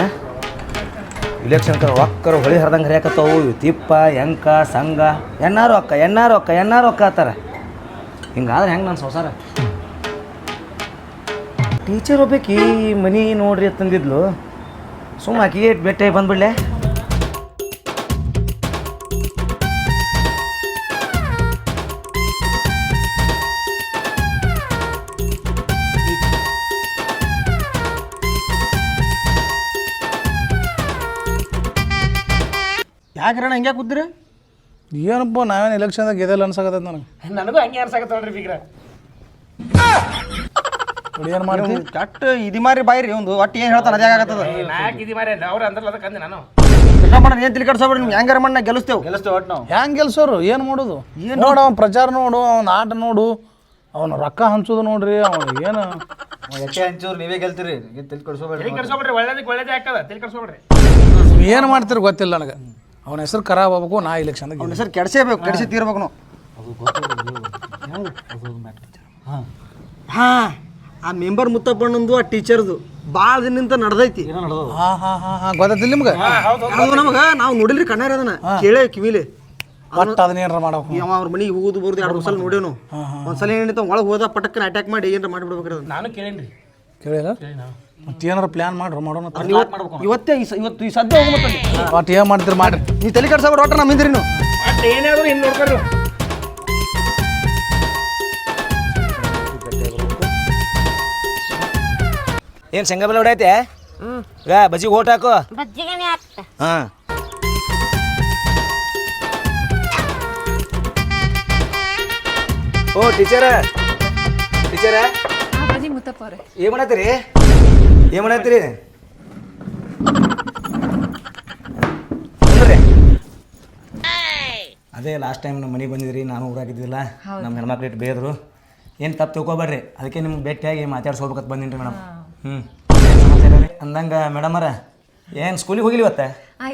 ಇಲೆಕ್ಷನ್ ರೊಕ್ಕರು ಹೊಳಿ ಹರಿದಂಗೆ ಹರಿಯಾಕತ್ತವು. ತಿಪ್ಪ ಎಂಕ ಸಂಘ ಎಣ್ಣಾರು ಅಕ್ಕ ಆತಾರ. ಹಿಂಗಾದ್ರೆ ಹೆಂಗೆ ನನ್ನ ಸಂಸಾರ. ಟೀಚರ್ ಒಬ್ಬಾಕಿ ಮನಿ ನೋಡ್ರಿ ತಂದಿದ್ಲು. ಸುಮ್ಮ ಆಕಿಗೆ ಭೇಟಿ ಬಂದ್ಬಿಡ್ಲೆ. ಯಾಕ್ರಣ ಹಿಂಗೆ ಕೂತ್ರಿ? ಏನಪ್ಪ ನಾವೇನು ಎಲೆಕ್ಷನ್ದಾಗ ಗೆದಲ್ಲ ಅನ್ಸಾಕತ್ತದ ನನಗೆ. ನನಗೂ ಹಂಗೆ ಅನ್ಸಾಕತ್ತ ನೋಡ್ರಿ ಬೀಗ್ರ. ಏನು ಮಾಡ್ತೀವಿ ಕಟ್ ಇದು ಮಾರಿ ಬಾಯ್ರಿ ಒಂದು ಒಟ್ಟು ಏನು ಹೇಳ್ತಾನೆ ಅದೇ ಆಗತ್ತದ. ನಾಯಕ್ ಇದು ಮಾರೇ ಅವ್ರು ಅಂದ್ರಲ್ಲ ಅದಕ್ಕೆ ಅಂದೆ ನಾನು. ಏನು ತಿಳ್ಕಡ್ಸೋಬಿಡಿ ನೀವು ಹೆಂಗಾರ ಮಣ್ಣ ಗೆಲ್ಲಿಸ್ತೇವೆ ಒಟ್ಟು ನಾವು. ಹೆಂಗೆ ಗೆಲ್ಸೋರು ಏನು ಮಾಡೋದು? ನೋಡು ಅವ್ನ ಪ್ರಚಾರ ನೋಡು, ಅವ್ನ ಆಟ ನೋಡು, ಅವನು ರೊಕ್ಕ ಹಂಚೋದು ನೋಡ್ರಿ. ಅವ್ನು ಏನು ಎಷ್ಟೇ ಹಂಚೂರು ನೀವೇ ಗೆಲ್ತೀರಿ ತಿಳ್ಕೊಡ್ಸೋಬೇಡ್ರಿ. ತಲೆ ಕೆಡ್ಸೋಬಿಡ್ರಿ, ಒಳ್ಳೇದಕ್ಕೆ ಒಳ್ಳೇದೇ ಆಗ್ತದ. ತಲೆ ಕೆಡ್ಸೋಬಿಡ್ರಿ. ಏನು ಮಾಡ್ತೀರಿ ಗೊತ್ತಿಲ್ಲ ನನಗೆ. ಅವನ ಹೆಸರು ಖರಾಬ್ ಆಗ್ಬೇಕು. ನಾ ಇಲೆಕ್ಷನ್ದಾಗ ಅವ್ನ ಹೆಸರು ಕೆಡ್ಸೇಬೇಕು, ಕೆಡಿಸಿ ತೀರ್ಬೇಕು ನಾವು. ಹಾಂ ಆ ಮೆಂಬರ್ ಮುತ್ತಪ್ಪಣ್ಣಂದು ಆ ಟೀಚರ್ದು ಭಾಳ ದಿನದಿಂದ ನಡೆದೈತಿ. ಗೊತ್ತಿಲ್ಲ ನಿಮ್ಗೆ? ಅದು ನಮಗೆ ನಾವು ನೋಡಿಲ್ರಿ ಕಣ್ಣಾರ ಅದನ್ನ ಕೇಳೇ ಕಿವಿಲಿ. ಒಟ್ಟು ಅದನ್ನ ಏನಾರ ಮಾಡಬೇಕು. ಅವ್ರ ಮನೆಗೆ ಹೋಗುದು ಬರೋದು 2 ಸಲ ನೋಡೇನು. ಒಂದ್ಸಲ ಏನಿತ್ತು ಒಳಗೆ ಹೋದ ಪಟಕ್ಕನ ಅಟ್ಯಾಕ್ ಮಾಡಿ ಏನಾರ ಮಾಡಿಬಿಡ್ಬೇಕ್ರಿ ಅದನ್ನ. ನಾನು ಕೇಳೇನ್ರಿ. ಕೇಳಿಲ್ಲ ಮತ್ತೆ ಏನಾರ ಪ್ಲ್ಯಾನ್ ಮಾಡ್ರಿ ಮಾಡೋಣ. ಇವತ್ತೇ ಇವತ್ತು ಈ ಸದ್ಯ ಹೋಗ್ಬೇಕು. ಒಟ್ಟು ಏನು ಮಾಡ್ತೀರಿ ಮಾಡ್ರಿ. ನೀ ತಲೆ ಕಟ್ಸೋಬಿಡ್ರಿ ಒಟ್ಟು ನಮ್ಮ ಹಿಂದ್ರಿ ನೀವು. ಮತ್ತೆ ಏನಾದ್ರು ಇನ್ನು ನೋಡ್ಕೊಳ್ರಿ. ಏನು ಶೇಂಗಾ ಬೆಲೆ ಹೊಡೈತೆ? ಈಗ ಬಜ್ಜಿಗೆ ಓಟ್ ಹಾಕು. ಬಜ್ಜಿಗನೆ ಹಾಕ್ತ. ಹಾಂ ಓ ಟೀಚರ ಬನ್ನಿ ಮುತ್ತಪ್ಪ ಅವ್ರೆ. ಏನು ಮಾಡತ್ತೀರಿ? ಅದೇ ಲಾಸ್ಟ್ ಟೈಮ್ ನಮ್ಮ ಮನೆಗೆ ಬಂದಿದ್ರಿ, ನಾನು ಊರಾಗಿದ್ದಿಲ್ಲ. ನಮ್ಮ ಹೆಣ್ಮಕ್ಳು ಇಟ್ಟು ಬೇದ್ರು. ಏನು ತಪ್ಪು ತಿಳ್ಕೊಬೇಡ್ರಿ. ಅದಕ್ಕೆ ನಿಮ್ಗೆ ಭೇಟಿಯಾಗಿ ಮಾತಾಡ್ಸೋಬೇಕಂತ ಬಂದಿನಿ ಮೇಡಮ್. ಸಮಾಚಾರ ರೀ ಅಂದಂಗೆ ಮೇಡಮರ ಏನು ಸ್ಕೂಲಿಗೆ ಹೋಗಿಲ್ಲ ಇವತ್ತ?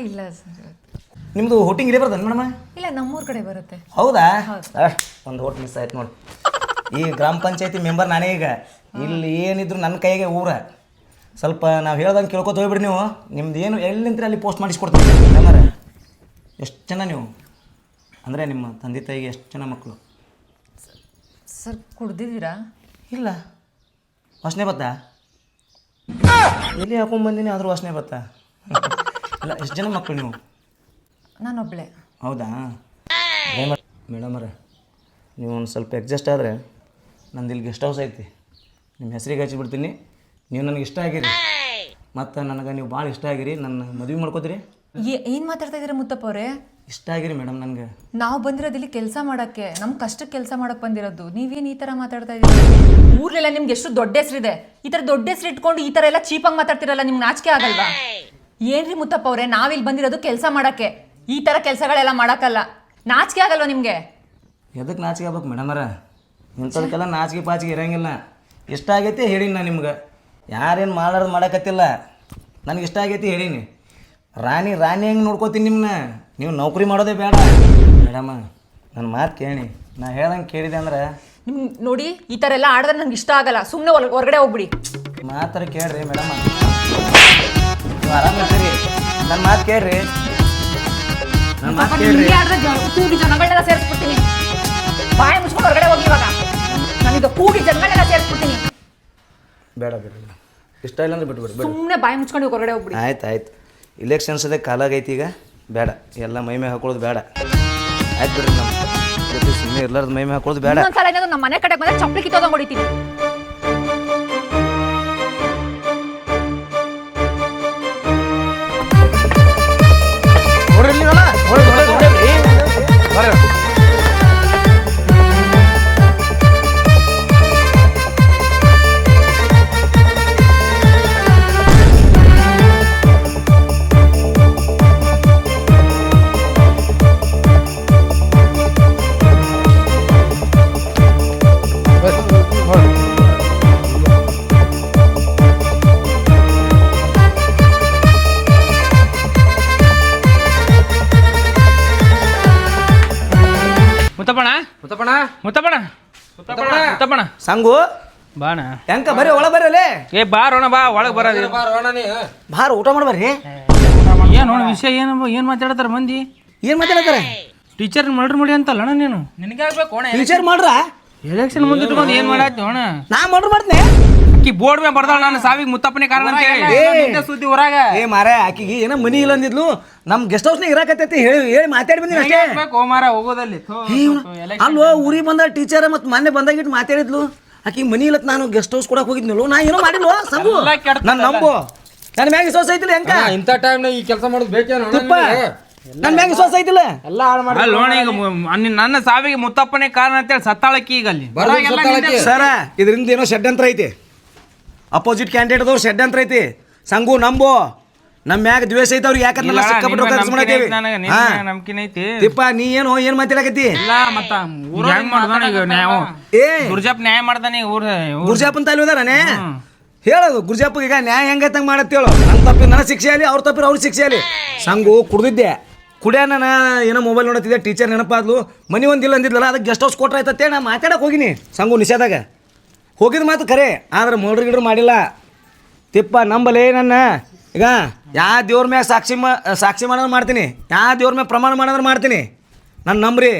ಇಲ್ಲ ಸರ್. ನಿಮ್ಮದು ಹೋಟಿಂಗ್ ಇಲ್ಲೇ ಬರ್ತದೆ ಮೇಡಮ್? ಇಲ್ಲ ನಮ್ಮೂರ ಕಡೆ ಬರುತ್ತೆ. ಹೌದಾ? ಒಂದು ಓಟ್ ಮಿಸ್ ಆಯ್ತು ನೋಡಿ. ಈ ಗ್ರಾಮ ಪಂಚಾಯತಿ ಮೆಂಬರ್ ನಾನೇ ಈಗ. ಇಲ್ಲಿ ಏನಿದ್ರು ನನ್ನ ಕೈಗೆ ಊರ. ಸ್ವಲ್ಪ ನಾವು ಹೇಳ್ದಂಗೆ ಕೇಳ್ಕೊತ ಹೋಗ್ಬಿಡ್ರಿ ನೀವು. ನಿಮ್ದು ಏನು ಎಲ್ಲಿಂತ್ರಿ ಅಲ್ಲಿ ಪೋಸ್ಟ್ ಮಾಡಿಸ್ಕೊಡ್ತೀನಿ ಮೇಡಮರ. ಎಷ್ಟು ಜನ ನೀವು ಅಂದರೆ ನಿಮ್ಮ ತಂದೆ ತಾಯಿಗೆ ಎಷ್ಟು ಜನ ಮಕ್ಕಳು? ಸರ್ ಕುಡ್ದಿದ್ದೀರಾ? ಇಲ್ಲ. ವಾಸನೆ ಬತ್ತಾ? ಎಲ್ಲಿ ಹಾಕೊಂಡ್ಬಂದಿನಿ ಆದರೂ ವಾಸನೆ ಬತ್ತಾ? ಇಲ್ಲ. ಎಷ್ಟು ಜನ ಮಕ್ಕಳು ನೀವು? ನಾನೊಬ್ಳೆ. ಹೌದಾ? ಮೇಡಮರ ನೀವು ಒಂದು ಸ್ವಲ್ಪ ಅಡ್ಜಸ್ಟ್ ಆದರೆ ನಂದು ಇಲ್ಲಿ ಗೆಸ್ಟ್ ಹೌಸ್ ಐತಿ. ನಿಮ್ಮ ಹೆಸರಿಗೆ ಹಚ್ಚಿಬಿಡ್ತೀನಿ. ನೀವು ನನಗೆ ಇಷ್ಟ ಆಗಿರಿ ಮತ್ತು ನನಗೆ ನೀವು ಭಾಳ ಇಷ್ಟ ಆಗಿರಿ. ನನ್ನ ಮದುವೆ ಮಾಡ್ಕೋತೀರಿ? ಏನು ಮಾತಾಡ್ತಾ ಇದ್ದೀರಾ ಮುತ್ತಪ್ಪ ಅವರೇ? ಇಷ್ಟ ಆಗಿರಿ ಮೇಡಮ್ ನನಗೆ. ನಾವು ಬಂದಿರೋದು ಇಲ್ಲಿ ಕೆಲಸ ಮಾಡೋಕ್ಕೆ, ನಮ್ಮ ಕಷ್ಟಕ್ಕೆ ಕೆಲಸ ಮಾಡೋಕ್ಕೆ ಬಂದಿರೋದು. ನೀವೇನು ಈ ಥರ ಮಾತಾಡ್ತಾ ಇದ್ದೀರಿ? ಊರ್ಲೆಲ್ಲ ನಿಮ್ಗೆ ಎಷ್ಟು ದೊಡ್ಡ ಹೆಸರಿದೆ. ಈ ಥರ ದೊಡ್ಡ ಹೆಸರು ಇಟ್ಕೊಂಡು ಈ ಥರ ಎಲ್ಲ ಚೀಪಾಗಿ ಮಾತಾಡ್ತಿರಲ್ಲ, ನಿಮ್ಗೆ ನಾಚಿಕೆ ಆಗಲ್ವಾ? ಏನ್ರಿ ಮುತ್ತಪ್ಪ ಅವರೇ, ನಾವಿಲ್ಲಿ ಬಂದಿರೋದು ಕೆಲಸ ಮಾಡೋಕ್ಕೆ, ಈ ಥರ ಕೆಲಸಗಳೆಲ್ಲ ಮಾಡೋಕ್ಕಲ್ಲ. ನಾಚಿಕೆ ಆಗಲ್ವಾ ನಿಮಗೆ? ಎದಕ್ಕೆ ನಾಚಿಕೆ ಆಗ್ಬೇಕು ಮೇಡಮರ? ಇಂಥದಕ್ಕೆಲ್ಲ ನಾಚಿಕೆ ಪಾಚಿಗೆ ಇರೋಂಗಿಲ್ಲ. ಇಷ್ಟ ಆಗೈತಿ ಹೇಳೀನಿ ನಾನು ನಿಮ್ಗೆ. ಯಾರೇನು ಮಾಡಕತ್ತಿಲ್ಲ. ನನಗೆ ಇಷ್ಟ ಆಗೈತಿ ಹೇಳೀನಿ. ರಾಣಿ ಹೆಂಗೆ ನೋಡ್ಕೋತೀನಿ ನಿಮ್ಮನ್ನ. ನೀವು ನೌಕರಿ ಮಾಡೋದೇ ಬೇಡ ಮೇಡಮ. ನನ್ನ ಮಾತು ಕೇಳಿ. ನಾ ಹೇಳ್ದಂಗೆ ಕೇಳಿದೆ ಅಂದ್ರೆ ನಿಮ್ ನೋಡಿ ಈ ಥರ ಎಲ್ಲ ಆಡಿದ್ರೆ ನಂಗೆ ಇಷ್ಟ ಆಗಲ್ಲ. ಸುಮ್ಮನೆ ಹೊರಗಡೆ ಹೋಗ್ಬಿಡಿ. ಮಾತಾರ ಕೇಳ್ರಿ ಮೇಡಮ್, ನೀವು ಆರಾಮಿರ್ತೀರಿ, ನನ್ನ ಮಾತು ಕೇಳ್ರಿ, ನನ್ನ ಮಾತು ಕೇಳ್ರಿ. ಕೂಗಿ ಜನಗಳನ್ನೆಲ್ಲ ಸೇರಿಸ್ಬಿಡ್ತೀನಿ. ಬಾಯಿ ಮುಚ್ಕೊಂಡು ಹೊರಗಡೆ ಹೋಗಿ ಇವಾಗ. ನಾನೀಗ ಕೂಗಿ ಜನಗಳನ್ನೆಲ್ಲ ಸೇರಿಸ್ಬಿಡ್ತೀನಿ. ಬೇಡ ಬಿಡ್ರಿ, ಇಷ್ಟ ಇಲ್ಲ ಅಂದ್ರೆ ಬಿಟ್ಬಿಡ್ರಿ. ಸುಮ್ಮನೆ ಬಾಯಿ ಮುಚ್ಕೊಂಡು ಹೊರಗಡೆ ಹೋಗ್ಬಿಡಿ. ಆಯ್ತು ಇಲೆಕ್ಷನ್ಸ್ ಅದೇ ಕಾಲಾಗೈತಿ ಈಗ, ಬೇಡ ಎಲ್ಲ ಮೈಮೆ ಹಾಕೊಳ್ಳೋದು ಬೇಡ. ಆಯ್ತು ಬಿಡ್ರಿ, ನಮ್ಮ ಜೊತೆ ಸುಮ್ಮನೆ ಇರ್ಲಾರ್ದು ಮೈಮೆ ಹಾಕೊಳ್ಳೋದು ಬೇಡ. ಒಂದ್ಸಲ ಏನಾದ್ರು ನಮ್ಮ ಮನೆ ಕಡೆ ಬಂದ್ರೆ ಚಪ್ಪಲಿ ಕಿತ್ತೋದಂಗೆ ಹೊಡಿತೀನಿ. ನೋಡ್ರಿ ನೀವಲ್ಲ ಮುತ್ತಪ್ಪಣ ಸಂಗು ಬಾಣ ಹೆಂಕ ಬರ್ರಿ ಒಳ ಬರ್ರಲ್ಲೇ. ಏ ಬಾರೋಣ ಬಾ ಒಳಗೆ ಬರೋದು ಬಾರ ಊಟ ಮಾಡ್ಬರ್ರಿ. ಏನು ವಿಷಯ ಏನು ಮಾತಾಡ್ತಾರ ಮಂದಿ? ಏನು ಮಾತಾಡ್ತಾರೆ? ಟೀಚರ್ ಮರ್ಡರ್ ಮಾಡಿ ಅಂತಲ್ಲ ಅಣ್ಣ ನೀನು. ನಿನಗೆ ಆಗ್ಬೇಕು ಟೀಚರ್ ಮಾಡ್ರ ಎಲೆಕ್ಷನ್ ಮುಂದೆ ಇಟ್ಕೊಂಡು ಏನು ಮಾಡಾಯ್ತು ಅಣ್ಣ? ನಾ ಮರ್ಡರ್ ಮಾಡ್ತೀನಿ. ಅಕ್ಕಿ ಬೋರ್ಡ್ ಮೇಲೆ ಬರ್ದಾಳ ನಾನು ಸಾವಿಗೆ ಮುತ್ತಪ್ಪನೇ ಕಾರಣ ಅಂತ ಹೇಳಿ ಸುದ್ದಿ ಹೊರಾಗ. ಏ ಮಾರೇ, ಆಕಿಗೆ ಏನೋ ಮನಿ ಇಲ್ಲ ಅಂದಿದ್ಲು, ನಮ್ ಗೆಸ್ಟ್ ಹೌಸ್ನಾಗ ಇರಾಕತ್ತೈತಿ ಹೇಳಿ ಮಾತಾಡಿ ಬಂದಿನಿ ಅಷ್ಟೇ. ಮಾರ ಹೋಗೋದಲ್ಲಿ ಅಲ್ವೋ ಊರಿಗೆ ಬಂದ ಟೀಚರ್ ಮತ್ತೆ ಮೊನ್ನೆ ಬಂದಾಗಿಟ್ಟು ಮಾತಾಡಿದ್ಲು, ಆಕಿ ಮನಿ ಇಲ್ಲತ್ ನಾನು ಗೆಸ್ಟ್ ಹೌಸ್ ಕೊಡಕ್ ಹೋಗಿದ್ನಲ್ಲ, ನಾ ಏನೋ ಮಾಡಿಲ್ವ ಸಂಗು, ನನ್ನ ನಂಬು, ನನ್ನ ಮ್ಯಾಗ ವಿಶ್ವಾಸ ಐತಿಲ್ಲ ಹೆಂಕ ಇಂಥ ಟೈಮ್ನಾಗ ಈ ಕೆಲಸ ಮಾಡೋದು ಬೇಕೇನು? ನನ್ನ ಮ್ಯಾಗ ವಿಶ್ವಾಸ ಐತಿಲ್ಲ. ಎಲ್ಲ ಹಾಳು ಮಾಡಿ ಅಲ್ಲೋಣ ಈಗ ನನ್ನ ಸಾವಿಗೆ ಮುತ್ತಪ್ಪನೇ ಕಾರಣ ಅಂತೇಳಿ ಸತ್ತಾಳಕ್ಕಿ ಈಗ ಅಲ್ಲಿ ಸರ ಇದರಿಂದ ಏನೋ ಷಡ್ಯಂತ್ರ ಐತಿ, ಅಪೋಸಿಟ್ ಕ್ಯಾಂಡಿಡೇಟ್ ಅದವ್ರು ಷಡ್ಯಂತ್ರ ಐತಿ. ಸಂಗು ನಂಬು, ನಮ್ಮ ಮ್ಯಾಗ ದ್ವೇಷ ಐತಿ ಅವ್ರಿಗೆ, ಯಾಕಂದ್ರೆ ತಿಪ್ಪ ನೀ ಏನು ಏನ್ ಮಾತಾಡಕತ್ತಿ? ಏ ಗುರ್ಜಪ್ಪ ನ್ಯಾಯ ಮಾಡ್ದಾನೆ ಗುರ್ಜಾಪನ್ ತಾಲಿ ಹೋದಾರನೇ ಹೇಳೋದು. ಗುರ್ಜಾಪ ಈಗ ನ್ಯಾಯ ಹೆಂಗೈತಂಗ್ ಮಾಡತ್ತೇಳು, ನನ್ನ ತಪ್ಪಿ ನನ್ನ ಶಿಕ್ಷೆ ಆಗಲಿ, ಅವ್ರ ತಪ್ಪಿರ ಅವ್ರ ಶಿಕ್ಷೆ ಆಗಲಿ. ಸಂಗು ಕುಡ್ದಿದ್ದೆ, ಕುಡಿಯ ನಾನು ಏನೋ ಮೊಬೈಲ್ ನೋಡತ್ತಿದ್ದೆ, ಟೀಚರ್ ನೆನಪಾದ್ಲು, ಮನಿ ಒಂದಿಲ್ಲ ಅಂದಿದ್ಲಲ್ಲ, ಅದಕ್ಕೆ ಗೆಸ್ಟ್ ಹೌಸ್ ಕೊಟ್ರ ಆಯ್ತತ್ತೆ ನಾ ಮಾತಾಡಕ್ಕೆ ಹೋಗಿನಿ. ಸಂಗು ನಿಷೇಧಾಗ ಹೋಗಿದ ಮಾತು ಖರೆ, ಆದ್ರೆ ಮರ್ಡರ್ ಗಿಡ್ರು ಮಾಡಿಲ್ಲ. ತಿಪ್ಪ ನಂಬಲೇ ನನ್ನ ಈಗ ಯಾವ ದೇವ್ರ ಮ್ಯಾಗ ಸಾಕ್ಷಿ ಮಾಡೋದು ಮಾಡ್ತೀನಿ, ಯಾವ ದೇವ್ರ ಮ್ಯಾಗ ಪ್ರಮಾಣ ಮಾಡೋದ್ರೆ ಮಾಡ್ತೀನಿ, ನನ್ನ ನಂಬ್ರಿ.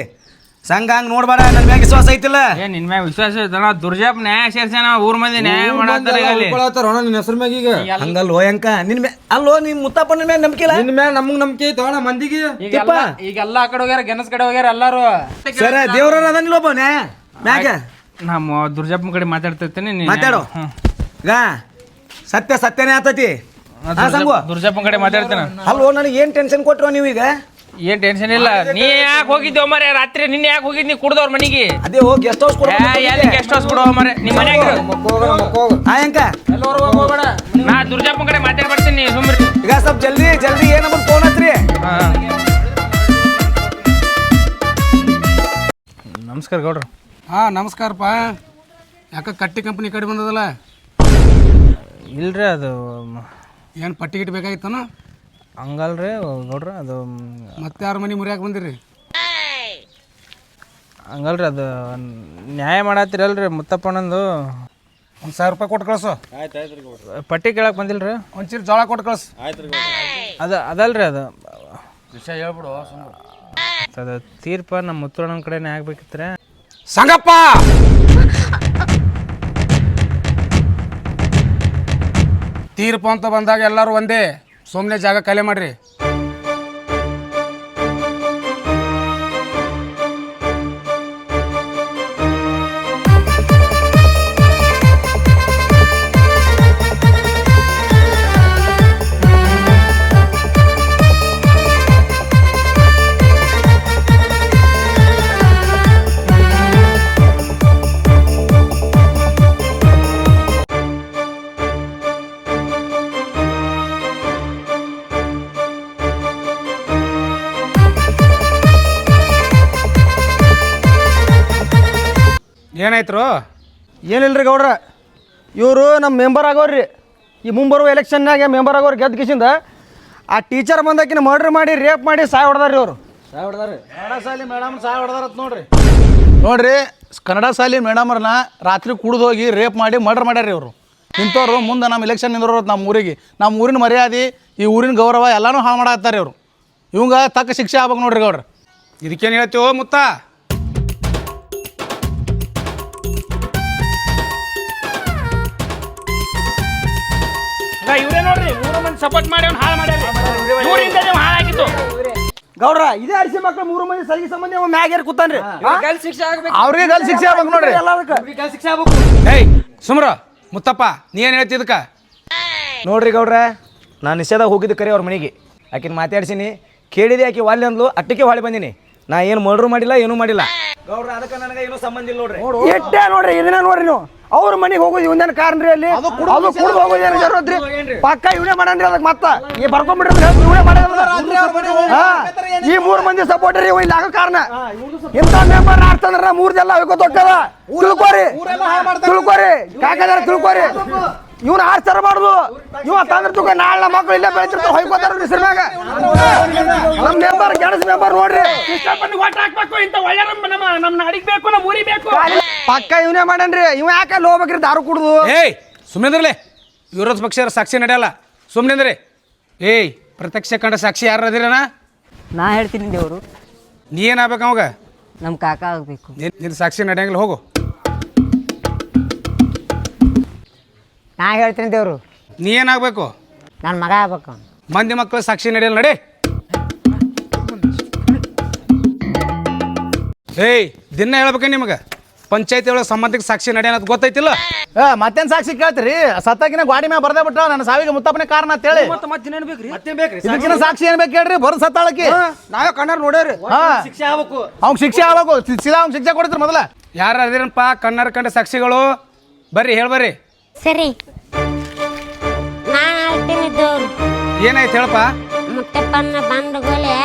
ಸಂಘ ಹಂಗೆ ನೋಡ್ಬೇಡ, ನನ್ನ ಮ್ಯಾಗ ವಿಶ್ವಾಸ ಐತಿಲ್ಲ. ನಿನ್ ಮ್ಯಾಗ ವಿಶ್ವಾಸ ಐತಲ್ಲ, ದುರ್ಜಾಪ್ ನ್ಯಾಯ ಸೇರ್ಸೇನ ಊರ್ ಮಂದಿ ನ್ಯಾಯ ಮಾಡತ್ತಾರ ನಿನ್ನ ಹೆಸರು ಮ್ಯಾಗ ಈಗ ಹಂಗಲ್ಲೋ ಹೆಂಕ ನಿನ್ ಮ್ಯಾಗ ಅಲ್ಲೋ, ನಿಮ್ ಮುತ್ತಪ್ಪನ ಮ್ಯಾಗ ನಂಬಿಕೆ ಇಲ್ಲ, ನಿನ್ನ ಮ್ಯಾಗ ನಮ್ಗೆ ನಂಬಿಕೆ ಐತೋಣ ಮಂದಿಗೆ. ಈಗೆಲ್ಲ ಆ ಕಡೆ ಹೋಗ್ಯಾರ, ಗೆನಸ್ ಕಡೆ ಹೋಗ್ಯಾರ ಎಲ್ಲಾರು. ಸರ ದೇವ್ರ ಅದನ್ನಿಲ್ಲ ಒಬ್ಬ ನ್ಯಾಯ ಮ್ಯಾಗ. ನಮ್ಮ ದುರ್ಜಪ್ಪನ ಕಡೆ ಮಾತಾಡ್ತಿರ್ತೇನೆ, ಮಾತಾಡೋ ಈಗ ಸತ್ಯನೇ ಆತತಿ. ದುರ್ಜಪ್ಪನ ಕಡೆ ಮಾತಾಡ್ತೇನೆ. ಅಲ್ಲೋ ನನಗೆ ಏನ್ ಟೆನ್ಷನ್ ಕೊಟ್ರೋ ನೀವೀಗ? ಏನ್ ಟೆನ್ಷನ್ ಇಲ್ಲ. ನೀ ಯಾಕೆ ಹೋಗಿದ್ದೆ ಮರೆ ರಾತ್ರಿ? ನಿನ್ನೆ ಯಾಕೆ ಹೋಗಿದ್ನಿ ಕುಡ್ದವ್ರ ಮನಿಗೆ? ಅದೇ ಹೋಗಿ ಗೆಸ್ಟ್ ಹೌಸ್ ಗೆಸ್ಟ್ ಹೌಸ್ ಕೊಡೋ ಮರೆ ನಿಮ್ಮ ಮನ್ಯಾಗ ಆಯಂಕ ನಾ ದುರ್ಜಪ್ಪನ ಕಡೆ ಮಾತಾಡಿ ಬರ್ತೀನಿ ಸುಮ್ರಿ. ಈಗ ಸ್ವಲ್ಪ ಜಲ್ದಿ ಏನಮ್ಮ ಫೋನ್ ಹಚ್ರಿ. ನಮಸ್ಕಾರ ಗೌಡ್ರು. ಹಾಂ ನಮಸ್ಕಾರಪ್ಪ. ಯಾಕೆ ಕಟ್ಟಿ ಕಂಪ್ನಿ ಕಡೆ ಬಂದದಲ್ಲ? ಇಲ್ರಿ ಅದು ಏನು ಪಟ್ಟಿ ಗಿಟ್ಟು ಬೇಕಾಗಿತ್ತಾನ? ಹಂಗಲ್ರಿ ಗೌಡ್ರ, ಅದು ಮತ್ತೆ ಯಾರ ಮನೆ ಮುರಿಯಾಕೆ ಬಂದಿರಿ? ಹಂಗಲ್ರಿ, ಅದು ನ್ಯಾಯ ಮಾಡತ್ತೀರಲ್ರಿ ಮುತ್ತಪ್ಪಣ್ಣಂದು. 1,000 ರೂಪಾಯಿ ಕೊಟ್ಟು ಕಳಿಸು. ಪಟ್ಟಿ ಕೇಳಕ್ಕೆ ಬಂದಿಲ್ರಿ. ಒಂಚೂರು ಜೋಳ ಕೊಟ್ಟು ಕಳಿಸು. ಅದಲ್ರಿ ಅದು ವಿಷಯ ಹೇಳ್ಬಿಡು. ಅದು ತೀರ್ಪ ನಮ್ಮ ಮುತ್ತಣ್ಣನ ಕಡೆನೇ ಆಗ್ಬೇಕಿತ್ರೆ. ಸಂಗಪ್ಪ ತೀರ್ಪು ಅಂತ ಬಂದಾಗ ಎಲ್ಲರೂ ಒಂದೇ, ಸುಮ್ಮನೆ ಜಾಗ ಖಾಲಿ ಮಾಡ್ರಿ. ಏನಾಯ್ತು? ಏನಿಲ್ರಿ ಗೌಡ್ರ, ಇವರು ನಮ್ಮ ಮೆಂಬರ್ ಆಗೋರ್ರಿ. ಈ ಮುಂಬರುವ ಎಲೆಕ್ಷನ್ನಾಗೆ ಮೆಂಬರ್ ಆಗೋರು ಗೆದ್ದ ಕಿಸಿಂದ ಆ ಟೀಚರ್ ಬಂದಾಕಿನ ಮರ್ಡರ್ ಮಾಡಿ ರೇಪ್ ಮಾಡಿ ಸಾಯ್ ಹೊಡೆದಾರ್ರಿ ಅವರು. ಸಾಯ್ ಹೊಡೆದಾರೆ ಮೇಡಮ್, ಸಾಯ್ ಹೊಡೆದಾರತ್ ನೋಡ್ರಿ. ನೋಡ್ರಿ ಕನ್ನಡ ಶಾಲಿ ಮೇಡಮರ್ನ ರಾತ್ರಿ ಕುಡಿದು ಹೋಗಿ ರೇಪ್ ಮಾಡಿ ಮರ್ಡರ್ ಮಾಡ್ಯಾರ ಇವರು. ಇಂಥವ್ರು ಮುಂದೆ ನಮ್ಮ ಎಲೆಕ್ಷನ್ ನಿಂದ್ರೋರು ನಮ್ಮ ಊರಿಗೆ, ನಮ್ಮ ಊರಿನ ಮರ್ಯಾದೆ, ಈ ಊರಿನ ಗೌರವ ಎಲ್ಲನೂ ಹಾಳು ಮಾಡತ್ತಾರೆ ಇವರು. ಇವಂಗ ತಕ್ಕ ಶಿಕ್ಷೆ ಆಗ್ಬೇಕು ನೋಡ್ರಿ ಗೌಡ್ರ. ಇದಕ್ಕೇನು ಹೇಳ್ತೀವೋ ಮುತ್ತ? ಇವ್ರೇ ನೋಡ್ರಿ 3 ಮಂದಿ ಸಪೋರ್ಟ್ ಮಾಡಿ ಅವ್ನು ಹಾಳು ಮಾಡ್ಯಾರ. ಇವರಿಂದ ಹಾಳಾಗಿತ್ತು. ಗೌಡ್ರ ಇದೇ ಅಡಿಸಿ ಮಕ್ಳು 3 ಮಂದಿ ಸಲಿಗೆ ಸಂಬಂಧಿ ಅವ ಮ್ಯಾಗೇರ್ ಕೂತಾನ್ರಿ. ಅವ್ರಿಗೆ ಗಲ್ ಶಿಕ್ಷೆ ಆಗ್ಬೇಕು ನೋಡ್ರಿ. ಏಯ್ ಸುಮ್ರ ಮುತ್ತಪ್ಪ, ನೀ ಏನು ಹೇಳ್ತಿ ಇದಕ್ಕೆ? ನೋಡ್ರಿ ಗೌಡ್ರ, ನಾನು ನಿಷೇಧ ಹೋಗಿದ್ದು ಕರೆ ಅವ್ರ ಮನೆಗೆ, ಆಕಿನ ಮಾತಾಡ್ಸೀನಿ, ಕೇಳಿದೆ, ಆಕೆ ವಾಲ್ಯ ಅಂದ್ಲು, ಅಟ್ಟಿಗೆ ಹೊಳಿ ಬಂದೀನಿ. ನಾ ಏನು ಮರ್ಡ್ರು ಮಾಡಿಲ್ಲ, ಏನೂ ಮಾಡಿಲ್ಲ ಗೌಡ್ರ. ಅದಕ್ಕೆ ನನಗೆ ಏನೂ ಸಂಬಂಧ ಇಲ್ಲ ನೋಡ್ರಿ. ಎಟ್ಟೆ ನೋಡ್ರಿ ಇದನ್ನ ನೋಡ್ರಿ ನೀವು ಅವ್ರ ಮನೆಗೆ ಹೋಗೋದು ಇವನೇನು ಕಾರಣ್ರಿ ಅಲ್ಲಿ ಅದು ಕುಡ್ದು ಹೋಗೋದು ಏನು ಜರುತ್ರಿ ಪಕ್ಕ ಇವನೇ ಮಾಡನ್ರಿ. ಅದಕ್ಕೆ ಮತ್ತ ಈ ಬರ್ಕೊಂಡ್ಬಿಡ್ರಿ ಇವನೇ ಮಾಡೋದ. ಈ 3 ಮಂದಿ ಸಪೋರ್ಟರ್ ಇವ ಇಲ್ಲಿ ಆಗೋ ಕಾರಣ. ಇಂಥ ಮೆಂಬರ್ ಆಡ್ತಂದ್ರ 3 ಜನ ಹೋಗೋದು ಹೋಗ್ತದ. ತಿಳ್ಕೊರಿ ಕಾಕದಾರ ತಿಳ್ಕೊರಿ. ಇವ್ನ ಆಚಾರ ಮಾಡುದು ಇವ ತಂದ್ರ ತುಕ ನಾಳೆ ಮಕ್ಕಳು ಇಲ್ಲೇ ಬೆಳಿತಿರ್ತಾವ ಹೊಯ್ಕೋತಾರ ಹೆಸರ್ನಾಗ. ನಮ್ಮ ಮೆಂಬರ್ ಗೆಣಸ್ ಮೆಂಬರ್ ನೋಡ್ರಿ ನಮ್ಮ ನಾಡಿಗೆ ಬೇಕು, ನಮ್ಮ ಊರಿಗೆ ಬೇಕು. ಪಕ್ಕ ಇವನೇ ಮಾಡನ್ರಿ. ಇವ ಯಾಕೆ ಅಲ್ಲಿ ಹೋಗ್ಬೇಕ್ರಿ ದಾರು ಕುಡ್ದು? ಏಯ್ ಸುಮ್ಮನಿದ್ರಲೆ, ವಿರೋಧ ಪಕ್ಷ ಸಾಕ್ಷಿ ನಡೆಯಲ್ಲ, ಸುಮ್ಮನಿದ್ರಿ. ಏಯ್ ಪ್ರತ್ಯಕ್ಷ ಕಂಡ ಸಾಕ್ಷಿ ಯಾರು ಅದಿರಣ? ನಾ ಹೇಳ್ತೀನಿ ದೇವ್ರು, ನೀ ಏನಾಗ್ಬೇಕು ಅವಾಗ? ನಮ್ಮ ಕಾಕ ಆಗ್ಬೇಕು. ನಿನ್ನ ಸಾಕ್ಷಿ ನಡೆಯಂಗಿಲ್ಲ, ಹೋಗು. ನಾ ಹೇಳ್ತೀನಿ ದೇವ್ರು, ನೀ ಏನಾಗಬೇಕು? ನನ್ನ ಮಗ ಆಗ್ಬೇಕು. ಮಂದಿ ಮಕ್ಕಳು ಸಾಕ್ಷಿ ನಡೆಯಲ್ಲ, ನಡಿ. ಏಯ್ ದಿನ ಹೇಳ್ಬೇಕ ನಿಮಗೆ, ಪಂಚಾಯತಿ ಒಳಗೆ ಸಂಬಂಧಿಕ ಸಾಕ್ಷಿ ನಡೆಯೋಣ ಗೊತ್ತೈತಿಲ್ಲ? ಮತ್ತೇನ್ ಸಾಕ್ಷಿ ಕೇಳ್ತೀರಿ? ಸತ್ತಾಗಿನ ಗಾಡಿ ಮ್ಯಾಗ ಬರ್ದೇ ಬಿಟ್ಟ ನನ್ನ ಸಾವಿಗೆ ಮುತ್ತಪ್ಪನೇ ಕಾರಣ ಅಂತ ಹೇಳಿ. ಇದಕ್ಕಿನ ಸಾಕ್ಷಿ ಏನ್ ಬೇಕು ಹೇಳ್ರಿ? ಬರ್ ಸತ್ತಾಳಕಿ ನಾವೇ ಕಣ್ಣಾರ್ ನೋಡ್ಯಾರಿ. ಶಿಕ್ಷೆ ಆಗ್ಬೇಕು, ಅವ್ನ್ ಶಿಕ್ಷೆ ಆಗ್ಬೇಕು. ಸೀದಾ ಅವ್ನ್ ಶಿಕ್ಷೆ ಕೊಡ್ತೀರಿ ಮೊದಲ. ಯಾರು ಅದಿರಪ್ಪ ಕಣ್ಣಾರ ಕಂಡ ಸಾಕ್ಷಿಗಳು? ಬರ್ರಿ ಹೇಳ್ಬರ್ರಿ. ಸರಿ ನಾನು ಹೇಳ್ತೀನಿ ದೇವ್ರು, ಏನಾಯ್ತು ಹೇಳಪ್ಪ? ಮುತ್ತಪ್ಪನ ಬಂದಗೋಲೆ